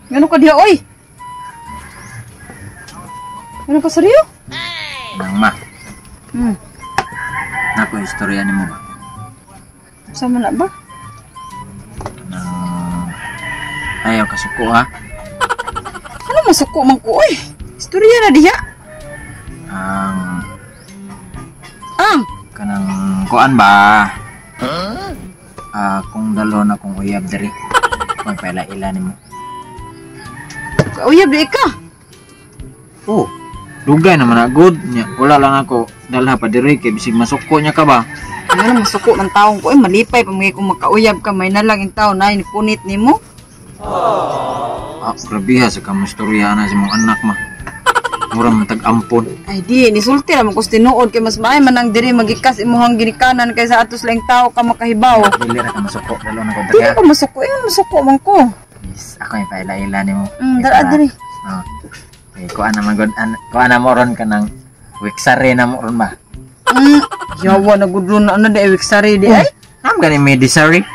Ngano ka diha oy? Ngano ka seryo? Nang ma. Nako istorya nimo ba? Sama na ba? Nang ayaw ka suko ha. Ano masuko man ko oy? Istorya na diha. Ang Kanang kuan ba? Kung dalo na kung uyab diri. Kung paila-ila nimo. uyab di ka. Oh. Dugay naman na good nya. Wala lang ako dalha pa diri kay bisig masuko nya ka ba? Ano masuko man taong ko malipay pa mga kung makauyab ka may na lang in taon na punit nimo. Grabe ha sa kamustorya na sa mong anak ma. Mura man tag-ampon. Ay di, nisulti naman kung tinuod kay mas maay man ang diri magikas imuhang ginikanan kaysa atos lang tao ka makahibaw. Dili ra ka masuko, dalo na ko Dili diri. ko masuko, masuko man ko. Yes, ako yung paila-ila nimo. Dara diri. Okay, kuan na magod kuan na mo ron kanang wiksare na mo ron ba? Yawa na gudlo na ano di wiksari di ay. Nam gani medisari?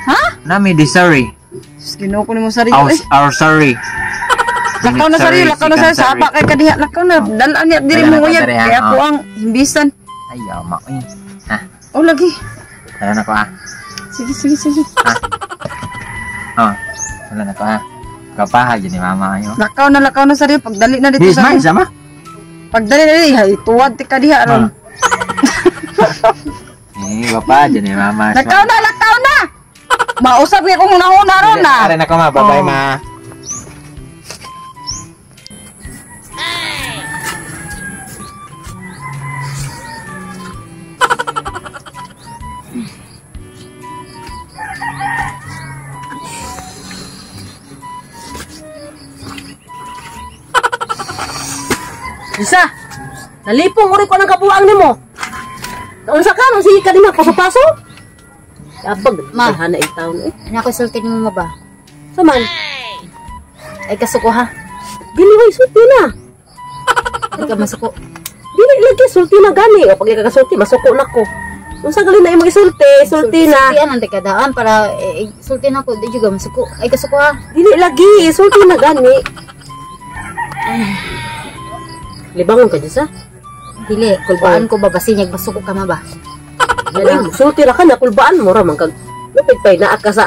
Ha? Na medisari. Ginoo ko nimo sari ay. Our sorry. Lakaw na sari, lakaw na sari, sapa kay kadiha, lakaw na, dalaan niya, diri mo uyab, kaya ako ang himbisan. Ayaw, maoy. Ha? Oh, lagi. Wala na ko ha? Sige. Ha? Wala na ko ha? Kapahag yun ni mama kayo. Lakaw na sari, pagdali na dito Dismay, sari. sama? Pagdali na dito, hay, tuwad ti kadiha, ron. Papa, dyan ni mama. Lakaw na! Mausap niya kung una-una ron na. Aray na ko ma, bye-bye ma. Isa, nalipong uri ko ng kabuang ni mo. Naunsa ka, nung sige ka din paso-paso. Abag, mahana yung taon eh. Ano ako sultin mo ba? Saman, Ay kasuko ha? dili ay sulti na. Ay ka masuko. Dili lagi sulti na gani. O pag ikasulti, masuko na ko. Nung sa galin na yung sulti na. Sulti ang tikadaan para sultin ako. Di juga masuko. Ay kasuko ha? Dili lagi, sulti na gani. Libangon ka dyan sa? Dili, kulbaan ko ba basinyag masuko ka ma ba? Ay, sulti na ka na, kulbaan mo ramang kag. Lupit-pay na ka sa.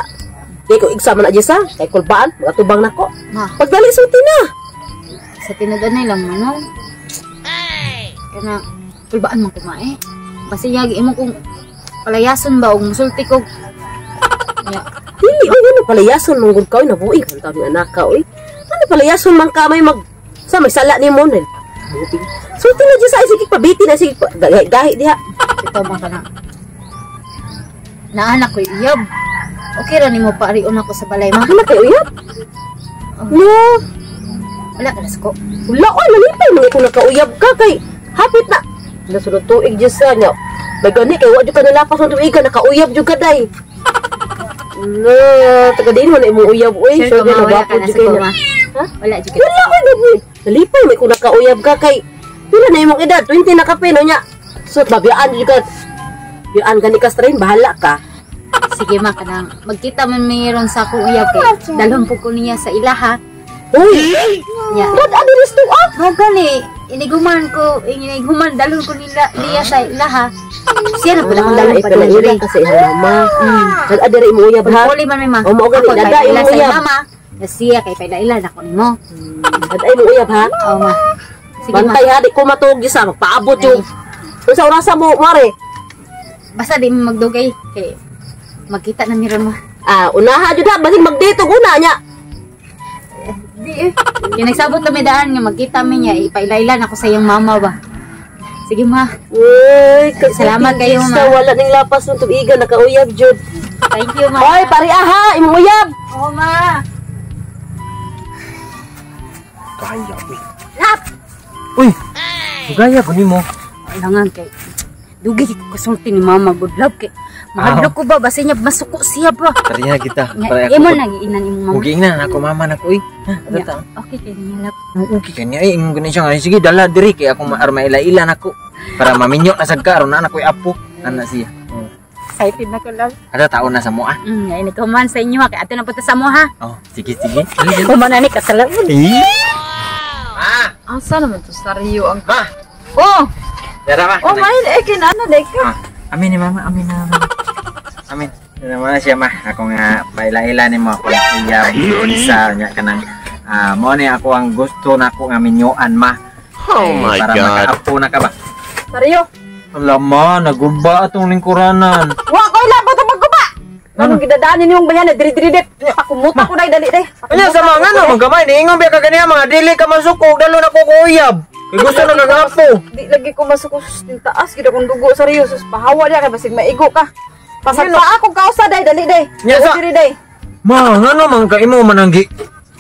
Di ko eksama na dyan sa. Kay kulbaan, magatubang na ko. Ma, Pagdali sulti na. sa tinaganay lang ano? Kana, kulbaan mo kumae. Basinyag imo kung palayason ba o musulti ko. Ya, Dili, oy, ano palayason mong gud ka, oy, nabuing ang tawag ng anak ka, oy. Ano palayason man ka, may may sala ni mo, rin. Sulti na dyan sa, sige, pabiti na, sige, gahi diha. ito ba ka na? Naanak ko iyab. Okay ra nimo paarion ako sa balay ma. Ano kayo, uyab? No, Wala ka na suko. wala, oy, malipay, mga kung nakauyab ka, kay, hapit na. Nasunod tuig dyan sa, niya. May gani, kay, wadyo ka nalapas ng tuigan, nakauyab dyan ka, day. No, taga din mo na imong uyab, oy. Sure ko ma, wala ka nabapod na dyan suko kayo ma. Ha? Wala juga. Wala, oy, naboy. Nalipay, may kung nakauyab ka, kay, pila na imong edad, 20 na ka, no, niya. So, babiyaan dyan ka. Biyaan gani ka strain, bahala ka. Sige ma kanang magkita man mayroon sa akong uyab kay dalhon po ko niya sa ilaha. Uy! Ya. Ba't adiris to, ah? Mo gani iniguman dalhon ko niya sa ilaha. Siya na pala kung dalhon pa Ito diri. na kasi ihang mama. Nag-adiri mo uyab, ha? Puli man may ma. O, mao gani, Ako, dadain ila mo sa uyab. mama. Na siya kay paidailan ako nimo. Nag-ay mo uyab, ha? Oo ma. Sige ma. Bantay, ha? Di ko matuog isa. Magpaabot yung... Kung sa orasa mo, mare. Basta di mo magdugay kay magkita na miron mo. Unaha, jud ha? Basig magdito, guna niya. Di eh. Yung nagsabot na may daan nga magkita mi niya ipailailan ako sa iyang mama ba. Sige ma. Uy, Salamat kayo, ma. Sa wala ning lapas ng tubigan, nakauyab, jud. Thank you ma. Oy, pari aha, imong uyab. Oo ma. Kaya, uy. Lap. Uy! Gaya ko ni mo. Kailangan kay dugi ko kasulti ni mama good love kay mahadlok ko ba basi niya masuko siya ba. Tariya kita. Imo nagiinan imong mama. Uging na, ako mama na ko, uy. Ha, Ya, ta. okay kay niya lap. Okay kanya ay imong ganun siya nga. Sige, dala diri kay ako maila-ila na ko. Para maminyo na sad ka aron na anak ko apo. Ana siya. Excited na ko lang. Ada taon na sa mo ah. Ngayon ikaw man sa inyo ha. Kaya ato na punta sa mo ha. Oh, sige. Kumana ni kasalaman. Ma! Asa naman to saryo ang... Ma! Oh! Dara ma. Oh, mail kinana day ka. Amin ni mama, amin na. Amin. Ito naman na siya ma. Ako nga paila-ila ni mo ako iya isa nya kanang mo ni ako ang gusto nako nga minyoan ma. Oh my para God. makaapo na ka ba? Saryo. Alam ma, naguba atong lingkuranan. Wa ko ilabot ang magguba. Anong gidadaan niyo yung bayan diri-diri dit. Pakumuta ko dai dali dai. Anya sa mga ano, magkamay niingon biya ka ganiya mga dili ka masukog dalo na ko kuyab. Kay gusto na nagapo. Di lagi ko masukos din taas gid akong dugo saryo sus pahawa dia kay basig maigo ka. Pasag pa ako kausa dai dali dai. Nya sa- Diri dai. Ma, ngano man ka imo mananggi?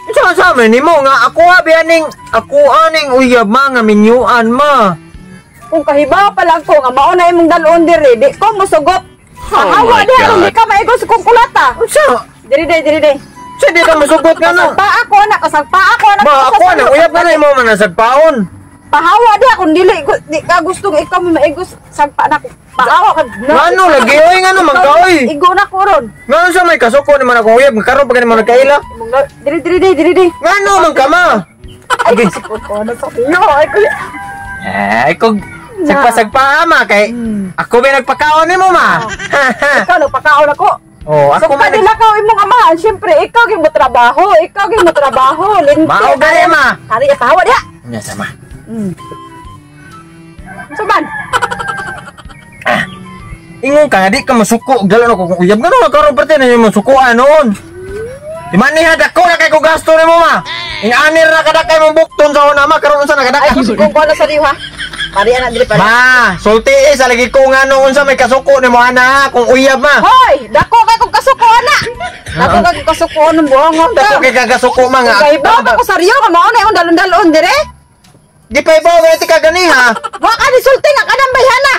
Sa sama nimo nga ako biyaning ako aning uyab ma nga minyuan ma. Kung kahibaw pa lang ko nga mao na imong dalon diri di ko mosugot. Pahawa my dia God. kung di ka maigo sa kukulata. Unsa? Diri dai. Sa di ka masugot nga no? Pa ako na kasagpa ako na. Ma, ako na uyab na imo man nasagpaon. Pahawa dia kung dili di ka gustong ikaw mo maigo sagpa na ko. Pahawa ka. Ngano lagi oy ngano man ka oy. Igo na ko ron. Ngano sa may kasuko ni man ako uyab karon pag ni man nagkaila. Diri dai. Ngano man ka ma? Ay, sikot ko na sa iyo. Ay, ko. Ay kog sagpa ma kay ako ba nagpakaon nimo ma. Ikaw nagpakaon ako. Oh, So, ako man kanila ka imong amahan, syempre, ikaw gyud mo trabaho, linti. Mao gani ma. Hari pahawa dia. Nya sama. So man, Ingon ka, di ka masuko. Dala na ko kung uyab. Gano'n, karoon parte na yung masukuan noon. Di man niya, dako na kay ko gasto ni mo, ma. Inanir na kadakay mong bukton sa una, ma. Karoon sa ay nakadakay. kung ko na sa diwa. Pari anak diri pa. Ma, sulti sa lagi ko nga noon sa may kasuko ni mo, ana. Kung uyab, ma. Hoy, dako kay kung kasuko na. Dako kay kung kasuko ng buong Dako kay kagasuko, ma nga. Kay ba ko saryo ka mao na yung dalon-dalon dire? Di pa ibaw, nga iti kagani, ha. Wa ka ni sulti nga kanang bayhana.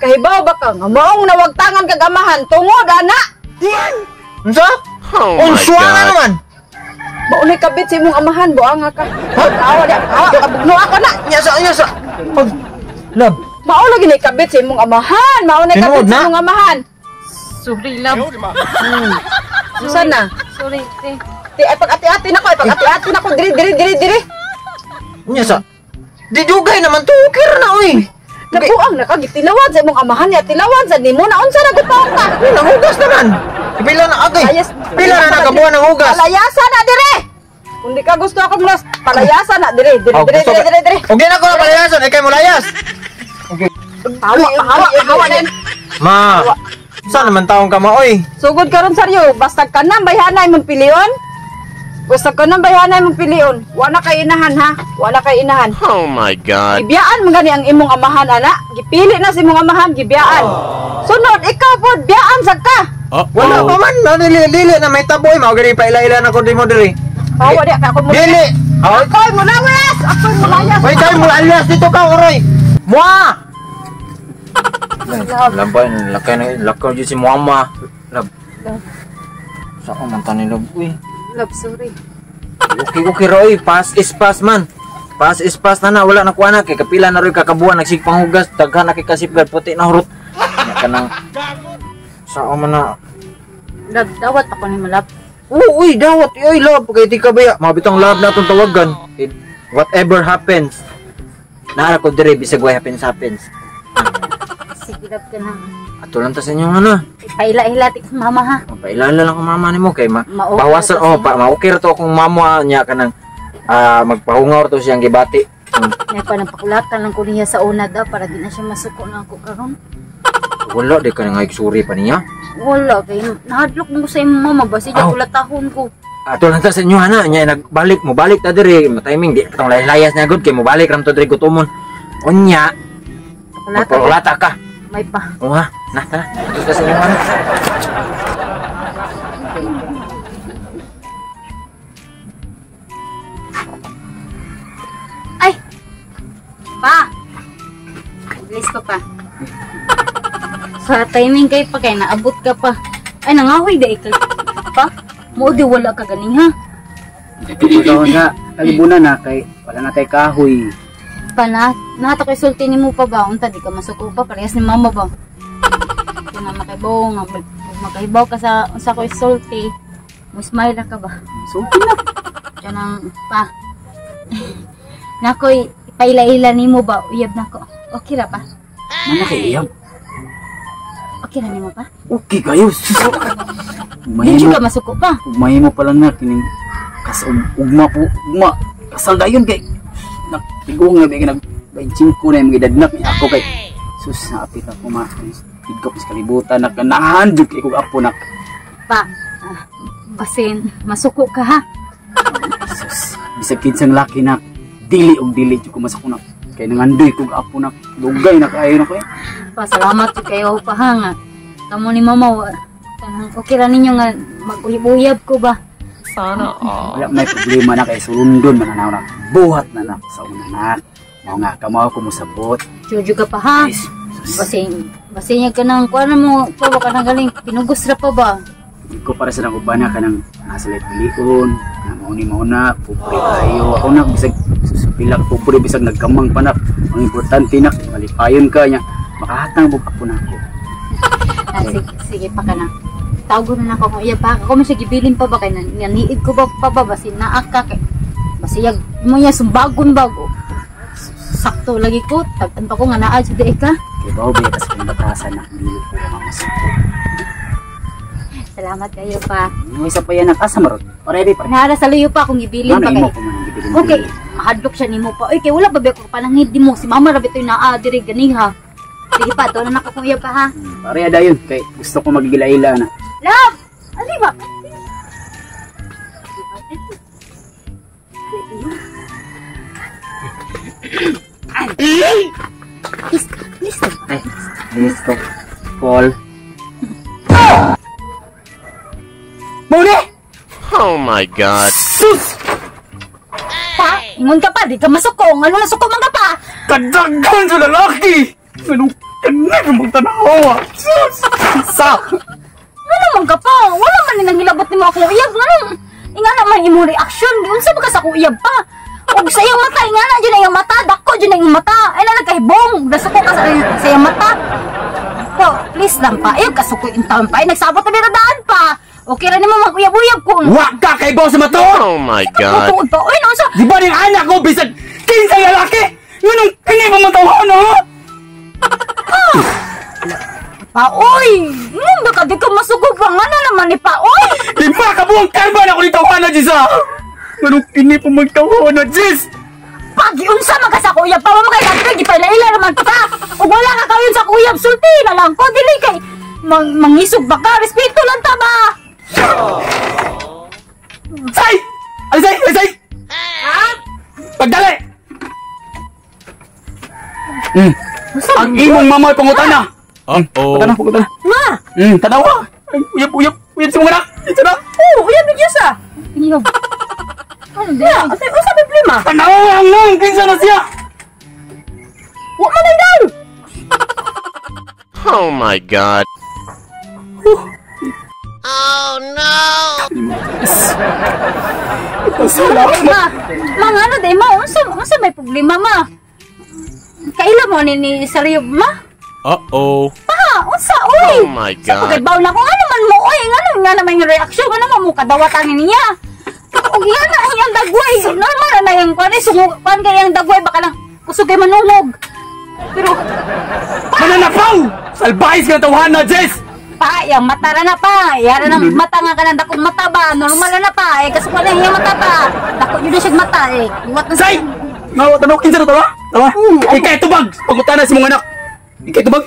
Kahibaw ba ka nga maong nawagtangan kag amahan tungod ana. Unsa? Oh my Unswa nga God. naman. Maunay kabit sa imong amahan buang ka. Awa dia, awa kabugno ako na. Nyasa. Oh, love. Mao lagi ni kabit sa imong amahan, mao na kabit Tinuod na? sa imong amahan. Sorry, love. Susan na. Sorry, te. Ti ay pag-ati-ati na ko, diri. Nyasa. Di dugay naman to, okay na, uy. Nabuang na kag tilawan sa imong amahan ya tilawan sa nimo na unsa na gutaw ka. Uy, nanghugas naman. Pila na agay. Pila na nakabuhan ng hugas. Palayasan na dire. Kung di ka gusto ako mas palayasan na dire. Oh, gusto ka- Dire. Okay na ko na palayasan, ikay mo layas. Hawa din. Ma, saan naman taong ka ma, oy? Sugod karon saryo, basta ka nang bayhanay mong pilion. Basta ka nang bayhanay mong pilion. Wala kay inahan ha. Wala kay inahan. Oh my God. Gibiyaan mo gani ang imong amahan ana. Gipili na si imong amahan gibiyaan. Sunod ikaw pod biyaan sa ka. Wala pa man, dili na may taboy, mao gani pa ila na ko di mo diri. Hawa di ka ako mo. Dili. Ay, Ako'y mo lawas! Ako'y mo layas! wait tayo mo alas dito ka, oroy. Mua! Labay, lakaw dyan si mama. Lab. Saan man tani lab, uy. Love, sorry. Okay, Roy. Pass is pass, man. Pass is pass na wala na kuha na. Kay kapila na rin kakabuan. Nagsigpang hugas. Daghan na kay kasipgad. Puti na hurot. Yan ka nang... Saan man na... Love, dawat ako ni Malap. Uy, dawat. Uy, love. Kaya di ka ba ya? Mabitang love na itong tawagan. Whatever happens. Naara ko dire. Bisag what happens. Sige, love ka na. Ato lang ta sa inyong ano. Paila-hilati ka mama ha. Pailala lang ang mama ni mo. Kay Ma-okay bawasan. ra to siya. Ma-okay ra to akong mama niya ka nang magpahungaw to siyang gibati. May panapakulatan lang ko niya sa una daw para di na siya masuko na ako karon. Wala, di ka nang suri pa niya. Wala, kay nahadlok mo sa imong mama ba siya Aw. kulatahon ko. Ato lang ta sa inyo ana, nya nagbalik mo balik ta diri, matiming di katong layas na gud kay mo balik ram to diri gutomon. Unya, Kulata. magpaulata ka. May pa. O ha, na tara. Ato ta sa inyo ana. Ay! Pa! Bilis ko pa. Sa timing kay pa kay naabot ka pa. Ay nangahoy da ikay. Pa? Mo di wala ka ganing ha. Ikaw sa kalibunan na kay wala na tay kahoy. Pa na nato kay sulti nimo pa ba unta di ka masuko pa parehas ni mama ba. ka nga makahibaw nga makahibaw ka sa ko isulti. Mo smile na ka ba? So, na. Diyan ang pa. Nakoy ipaila-ila nimo ba uyab nako. Okay ra pa? Mana kay iyam. Okay na nimo pa? Okay kayo. Hindi ka masuko pa. Mahimo pa lang na kining ugma kasal dayon kay nagtigong nga bigyan nag-25 ko na yung mga edad na ako kay sus naapit ako tigop sa kalibutan na kanahan jud kay kog apo na Pa. Basin masuko ka ha. sus bisag kinsang laki na dili og dili jud ko masako na kay nangandoy kog apo na dugay na kaayo na ko eh. Pa salamat jud kayo pa ha nga. Kamo ni mama kanang okay ra ninyo nga mag-uyab ko ba? Wala may problema na kay sulundon man na buhat na sa una na mao nga kamo ako musabot Jojo ka pa ha. yes. Basin ka nang kuha mo pa ba ka nang galing pinugos ra pa ba? Iko para sa nangubana ka ng nasa pilion na mauni-mauna pupuri tayo ako na bisag susupilak pupuri bisag nagkamang panak ang importante na malipayon ka niya makahatang bug ako na ako Sige pa ka na. Tawgo na ako kung iya pa. Ako may gibilin pa ba kay naniid ko ba basin na aka kay basiyag mo niya sumbagon bago. Sakto lagi ko tag-an pa ko nga naa jud ka. kay bao biya kasi kung batasan na dili ko mamasuko Salamat kayo pa. yung isa pa yan nakasa marot already pa Nara sa luyo pa akong gibilin pa ano kay. imo ko man gibilin Okay, mahadlok siya nimo pa. Oy, kay wala ba ba ko panangid mo si mama ra bitoy naa diri ganiha. Sige pa, to na nako kung iya pa ha. pare dayon kay gusto ko magigila-ila na Love! Ali ba? Listen. let's go Paul Muna! Oh my god. Sus! Pa, ingon ka pa, di ka masukong. Ano na suko mga pa? Kadaghan sa lalaki! Anong kanag mong tanawa? Sus! Sak! Ano man ka pa? Wala man nilang ilabot ni mo akong iyab. Ano? Inga naman imong reaction. Di unsa ba ka sa akong iyab pa? Og sa iyong mata, inga na dyan na iyong mata. Dako dyan na iyong mata. Ay na nagkahibong. Nasuko ka sa iyong mata. Po, please lang pa. Ayaw ka suko yung taon pa. Ay nagsabot na biradaan pa. Okay rin naman mag-uyab-uyab ko. Wa ka kay boss sa mato! Oh my god. Tuod pa. Uy, naunsa? Di ba ning anak ko bisag kinsay lalaki? Yun ang kini mamatawa no? Pa, uy! Nung baka di ka masugod pa nga na naman ni pa, uy! Lima ka buong karba na ko ni tawa na Jis ha? Anong kini pa magtawa na Jis? Pag-iunsa man ka sa kuyab pa, mamagay ka gipaila-ila naman ka. O wala ka kayon sa kuyab, sulti na lang ko, dili kay mangisog ba ka, respeto lang ta ba? Say! Alisay! Alisay! Ha? Pagdali! Ang imong mamay pangutana! Pagutana, pagutana. Ma! Tanawa! Uyap si mga anak! Ito na! Oo, uyab ni Diyos ah! Uyab. Ano din? Ano sa problema? Tanawa ang nang! Kinsa na siya! Wa man ay daw! Oh my god. Oh no! Salamat! Ma, ano day ma? Unsa may problema ma? Kaila mo ni Saryob ma? Uh-oh. Pa, unsa uy? Oh my Sa god. pagaybaw na ko ano man mo oy, ngano nga naman yung reaksyon, ano man mo kadawatan niya. Og yan na iyang dagway, normal na yung kuan sumukan kay ang dagway baka lang kusugay manungog. Pero Mananapaw! Salbahis ka tawahan na, Jess! pa, yung mata ra na pa. Yara na mata nga kanang dakong mata ba? Normal na pa. Eh kasukan na yung mata pa. Dako jud na siya mata eh. Iwat na Say! Nga, tanong, kinsa na tawa? Tawa? Ikay tubag! Pagutana si mga anak! Ikay tubag!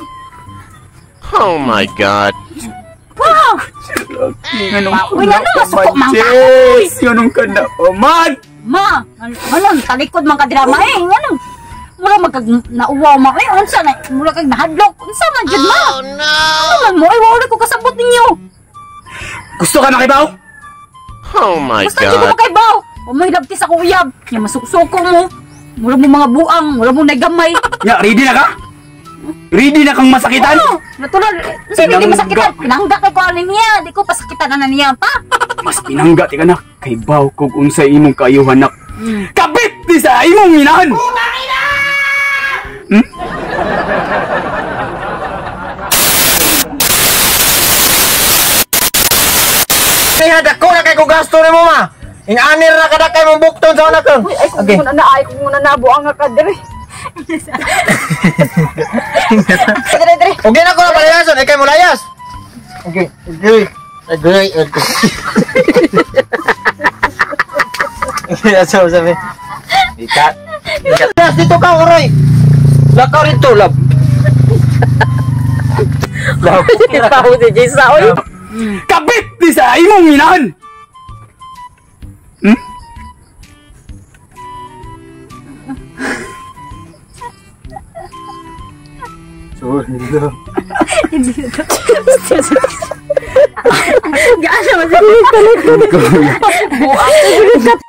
Oh my god. Wow! Uy, ano masuko man ka? Jess! Yanong ka na, man! Ma, anong talikod man ka drama eh. Anong mura magkag nauwaw ma. Eh, unsa na? Mura kag nahadlok. Unsa man jud ma? Oh no! Ano man mo? Ay, wala ko kasabot ninyo. Gusto ka makibaw? Oh my Basta jud mo god. kay baw. Umoy labti sa kuyab. Yung masuksoko mo. Mura mo mga buang. Mura mo nagamay. Ya, ready na ka? Ready na kang masakitan? Ano? Natural. Kasi hindi masakitan. Pinangga kay ko ano niya. Di ko pasakitan na niya pa. Mas pinangga ti ka na. Kay baw kog unsay imong kaayuhan nak. Kabit di sa imong minahan! niya, dako na kay kung gasto ni mo ma. Ing anir na kadakay mong bukton sa anak kon. Ay, kung Okay. muna na, ay, kung muna na, buang nga ka, dire. Dire, dire. Okay na ko na palayason, ikay mo layas. Okay. Okay. Okay. Okay. Sabi. Ikat. Ikat. Dito ka, Uroy. Lakaw rito, lab. Lab. Ikaw si Jisa, oy. Kabit di sa imong minahan. Hmm? Sorry, lab. Gaano mo siya?